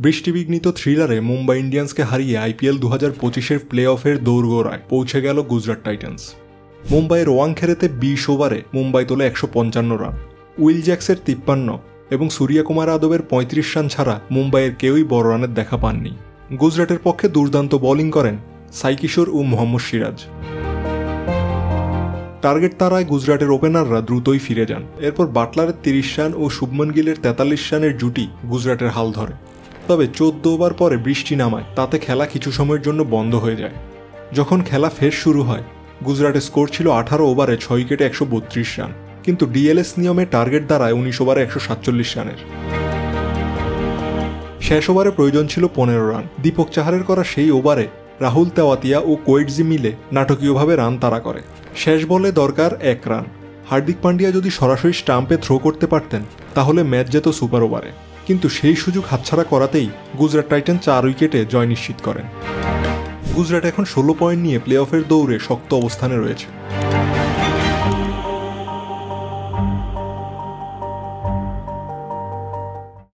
বৃষ্টিবিঘ্নিত থ্রিলারে মুম্বাই ইন্ডিয়ান্সকে হারিয়ে IPL 2025-এর play অফের দোরগোড়ায় পৌঁছে গেল গুজরাট টাইটান্স। মুম্বাইয়ের ওয়াংখেড়েতে 20 ওভারে মুম্বাই তোলে 155 রান। উইল জ্যাক্সের 53 এবং সূর্যকুমার যাদবের 35 রান ছাড়া মুম্বাইয়ের কেউই বড় রানের দেখা পাননি। গুজরাটের পক্ষে দুর্দান্ত বোলিং করেন সাই কিশোর ও মোহাম্মদ সিরাজ। টার্গেট তাড়ায় গুজরাটের ওপেনাররা দ্রুতই ফিরে যান। এরপর বাটলারের 30 রান ও শুভমন গিলের 43 রানের জুটি গুজরাটের হাল ধরে। তবে 14 ওভার পরে বৃষ্টি নামায়, তাতে খেলা কিছু সময়ের জন্য বন্ধ হয়ে যায়। যখন খেলা ফের শুরু হয়, গুজরাটের স্কোর ছিল 18 ওভারে 6 উইকেটে 132 রান, কিন্তু ডিএলএস নিয়মে টার্গেট দাঁড়ায় 19 ওভারে 147 রানের। শেষ ওভারে প্রয়োজন ছিল 15 রান। দীপক চাহারের করা সেই ওভারে রাহুল তেওয়াতিয়া ও কোয়েটজি মিলে নাটকীয়ভাবে রান তাড়া করে। শেষ বলে দরকার 1 রান। হার্দিক পান্ডিয়া যদি সরাসরি স্টাম্পে থ্রো করতে পারতেন তাহলে ম্যাচ যেত সুপার ওভারে, কিন্তু সেই সুযোগ হাতছাড়া করাতেই গুজরাট টাইটান 4 উইকেটে জয় নিশ্চিত করেন। গুজরাট এখন 16 পয়েন্ট নিয়ে প্লে অফের দৌড়ে শক্ত অবস্থানে রয়েছে।